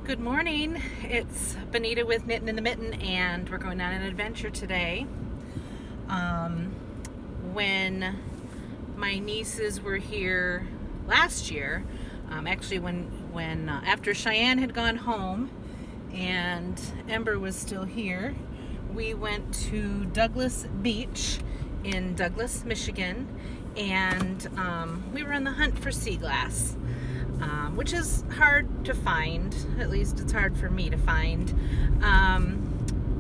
Good morning. It's Benita with Knitting in the Mitten, and we're going on an adventure today. Um, when my nieces were here last year, actually when after Cheyenne had gone home and Ember was still here, we went to Douglas Beach in Douglas, Michigan, and we were on the hunt for sea glass. Which is hard to find. At least it's hard for me to find.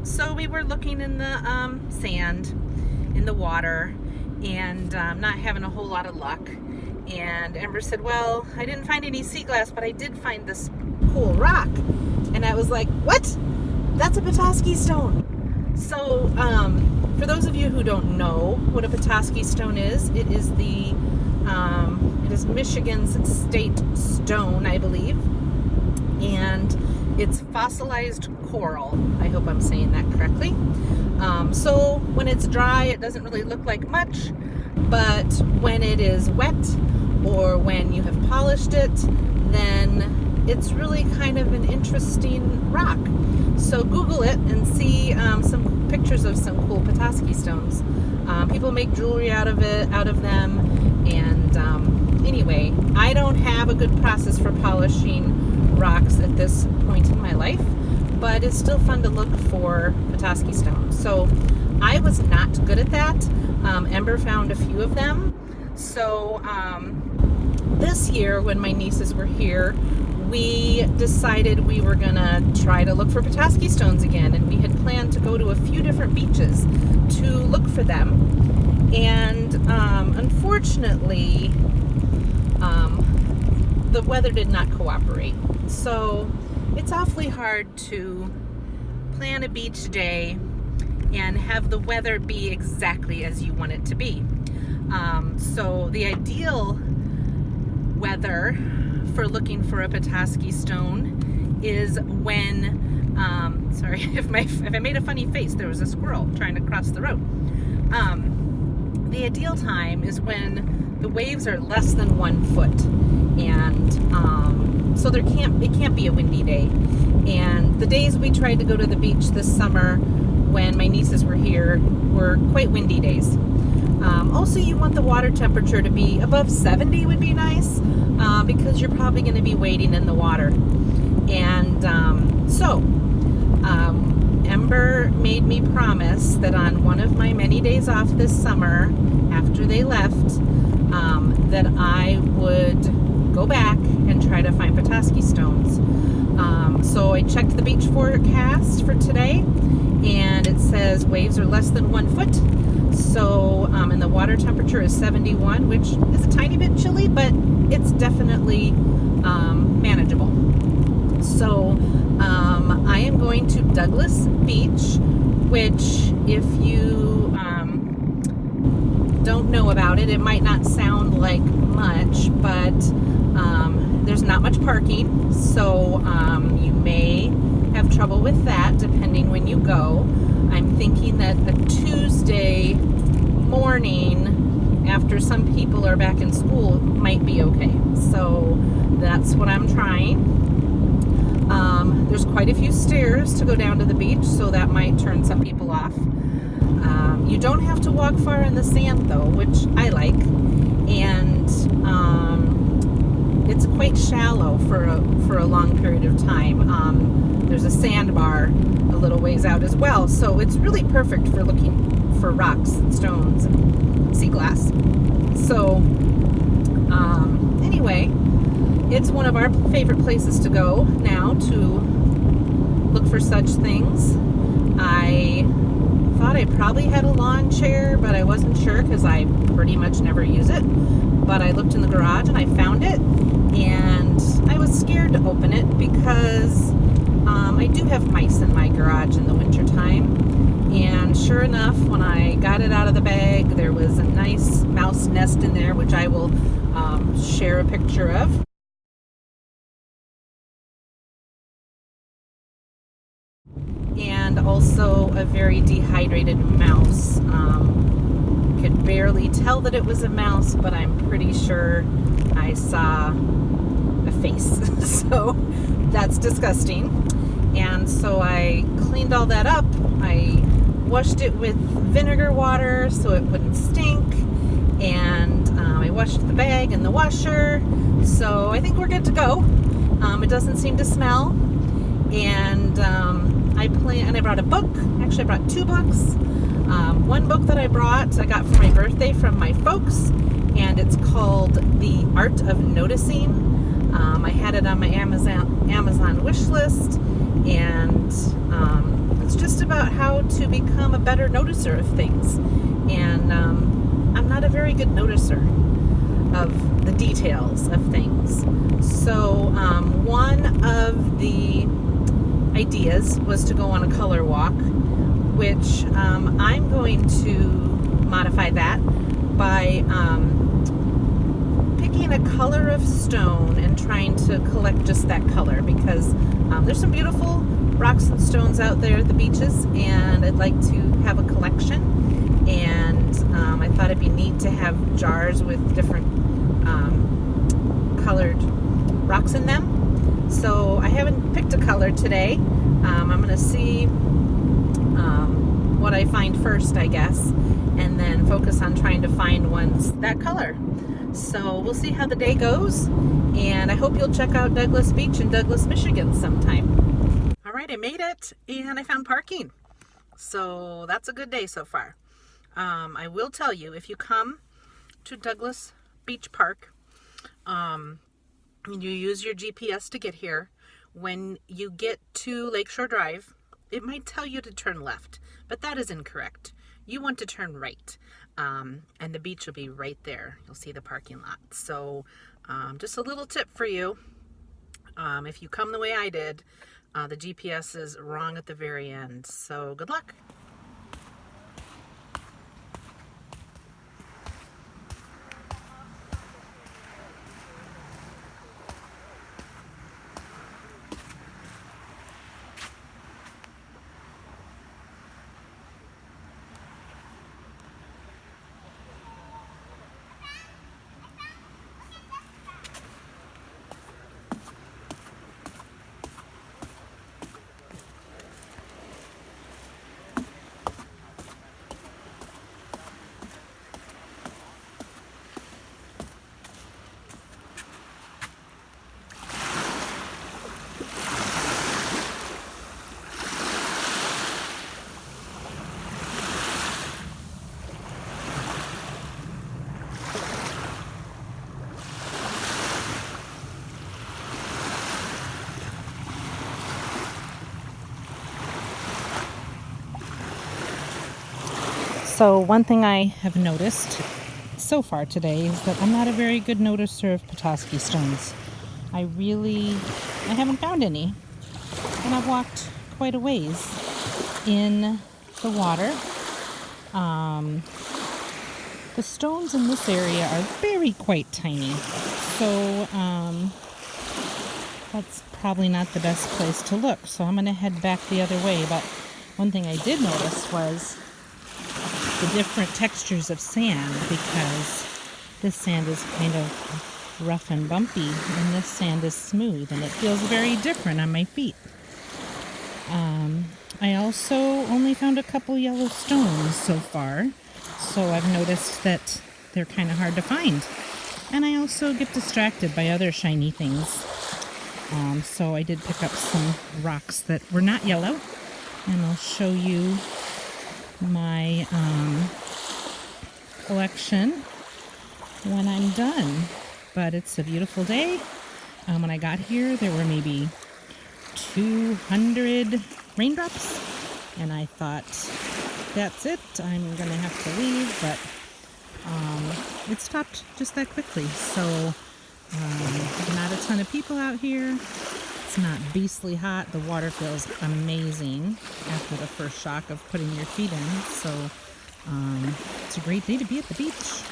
So we were looking in the sand, in the water, and not having a whole lot of luck. And Ember said, well, I didn't find any sea glass, but I did find this cool rock. And I was like, what? That's a Petoskey stone. So for those of you who don't know what a Petoskey stone is, it is Michigan's state stone, I believe, and it's fossilized coral. I hope I'm saying that correctly. So when it's dry, it doesn't really look like much, but when it is wet or when you have polished it, then it's really kind of an interesting rock. So Google it and see some pictures of some cool Petoskey stones. People make jewelry out of them, and anyway, I don't have a good process for polishing rocks at this point in my life, but it's still fun to look for Petoskey stones. So I was not good at that. Ember found a few of them. So this year, when my nieces were here, we decided we were gonna try to look for Petoskey stones again, and we had planned to go to a few different beaches to look for them. And unfortunately, the weather did not cooperate. So it's awfully hard to plan a beach day and have the weather be exactly as you want it to be. So the ideal weather for looking for a Petoskey stone is when, sorry if I made a funny face, there was a squirrel trying to cross the road. The ideal time is when the waves are less than 1 foot, and so it can't be a windy day. And the days we tried to go to the beach this summer when my nieces were here were quite windy days. Also, you want the water temperature to be above 70 would be nice, because you're probably going to be wading in the water. And Ember made me promise that on one of my many days off this summer, after they left, that I would go back and try to find Petoskey stones. So I checked the beach forecast for today, and it says waves are less than 1 foot. So, and the water temperature is 71, which is a tiny bit chilly, but it's definitely manageable. So, I am going to Douglas Beach, which, if you don't know about it, it might not sound like much, but there's not much parking, so you may have trouble with that depending when you go. I'm thinking that a Tuesday morning after some people are back in school might be okay. So that's what I'm trying. There's quite a few stairs to go down to the beach, so that might turn some people off. You don't have to walk far in the sand though, which I like, and it's quite shallow for a long period of time. There's a sandbar a little ways out as well, so it's really perfect for looking for rocks and stones and sea glass. So anyway, it's one of our favorite places to go now to look for such things. I thought I probably had a lawn chair, but I wasn't sure because I pretty much never use it. But I looked in the garage and I found it, and I was scared to open it because I do have mice in my garage in the wintertime. And sure enough, when I got it out of the bag, there was a nice mouse nest in there, which I will share a picture of. And also a very dehydrated mouse. Could barely tell that it was a mouse, but I'm pretty sure I saw a face. So that's disgusting. And so I cleaned all that up. I washed it with vinegar water so it wouldn't stink. And I washed the bag in the washer. So I think we're good to go. It doesn't seem to smell. And I brought a book. Actually, I brought 2 books. One book that I got for my birthday from my folks, and it's called The Art of Noticing. I had it on my Amazon wish list, and it's just about how to become a better noticer of things. And I'm not a very good noticer of the details of things. So one of the ideas was to go on a color walk, which I'm going to modify that by picking a color of stone and trying to collect just that color, because there's some beautiful rocks and stones out there at the beaches, and I'd like to have a collection. And I thought it'd be neat to have jars with different colored rocks in them. So I haven't picked a color today. I'm going to see what I find first, I guess, and then focus on trying to find ones that color. So we'll see how the day goes, and I hope you'll check out Douglas Beach in Douglas, Michigan sometime. All right, I made it, and I found parking. So that's a good day so far. I will tell you, if you come to Douglas Beach Park, and you use your GPS to get here, when you get to Lakeshore Drive, it might tell you to turn left, but that is incorrect. You want to turn right, and the beach will be right there. You'll see the parking lot. So just a little tip for you. If you come the way I did, the GPS is wrong at the very end. So good luck. So one thing I have noticed so far today is that I'm not a very good noticer of Petoskey stones. I haven't found any, and I've walked quite a ways in the water. The stones in this area are quite tiny, so that's probably not the best place to look. So I'm going to head back the other way. But one thing I did notice was the different textures of sand, because this sand is kind of rough and bumpy, and this sand is smooth, and it feels very different on my feet. I also only found a couple yellow stones so far, so I've noticed that they're kind of hard to find. And I also get distracted by other shiny things. So I did pick up some rocks that were not yellow, and I'll show you my collection when I'm done. But it's a beautiful day. When I got here, there were maybe 200 raindrops, and I thought, that's it, I'm gonna have to leave, but it stopped just that quickly. So not a ton of people out here. It's not beastly hot. The water feels amazing after the first shock of putting your feet in. So it's a great day to be at the beach.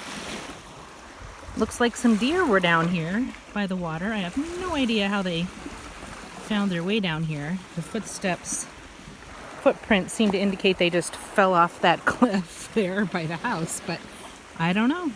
Looks like some deer were down here by the water. I have no idea how they found their way down here. The footprints seem to indicate they just fell off that cliff there by the house, but I don't know.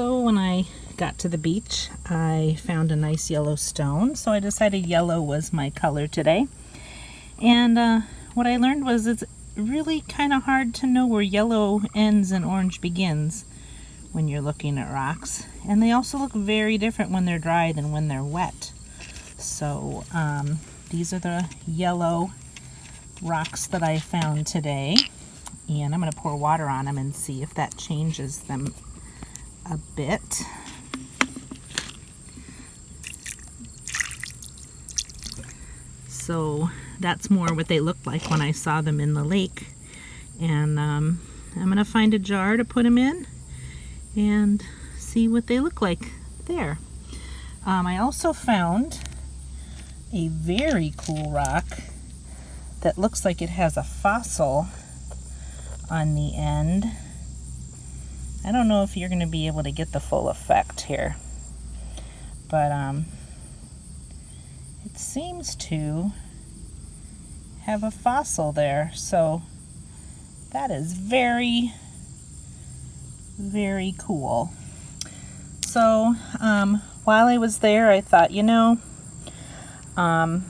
So when I got to the beach, I found a nice yellow stone, so I decided yellow was my color today. And what I learned was it's really kind of hard to know where yellow ends and orange begins when you're looking at rocks. And they also look very different when they're dry than when they're wet. So these are the yellow rocks that I found today. And I'm going to pour water on them and see if that changes them a bit. So that's more what they looked like when I saw them in the lake. And I'm going to find a jar to put them in and see what they look like there. I also found a very cool rock that looks like it has a fossil on the end. I don't know if you're going to be able to get the full effect here, but it seems to have a fossil there, so that is very, very cool. So while I was there, I thought, you know, I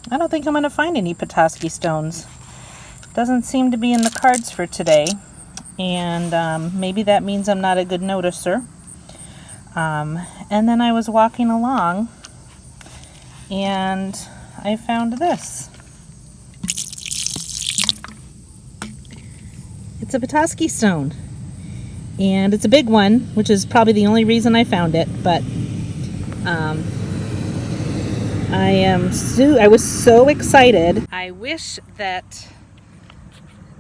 don't think I'm going to find any Petoskey stones. Doesn't seem to be in the cards for today. And maybe that means I'm not a good noticer. And then I was walking along and I found this. It's a Petoskey stone. And it's a big one, which is probably the only reason I found it. But I was so excited. I wish that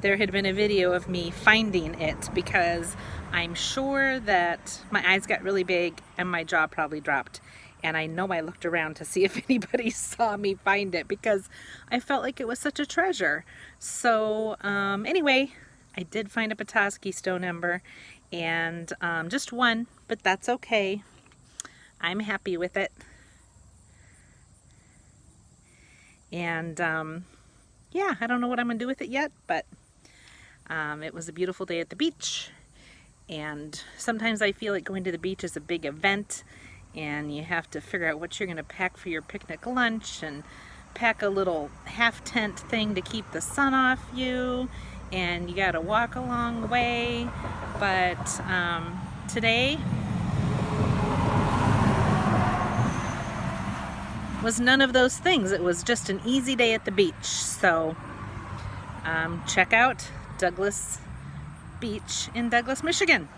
there had been a video of me finding it, because I'm sure that my eyes got really big and my jaw probably dropped. And I know I looked around to see if anybody saw me find it, because I felt like it was such a treasure. So anyway, I did find a Petoskey stone ember, and just one, but that's okay. I'm happy with it. And yeah, I don't know what I'm gonna do with it yet, but it was a beautiful day at the beach, and sometimes I feel like going to the beach is a big event, and you have to figure out what you're going to pack for your picnic lunch, and pack a little half tent thing to keep the sun off you, and you got to walk a long way. But today was none of those things. It was just an easy day at the beach. So check out Douglas Beach in Douglas, Michigan.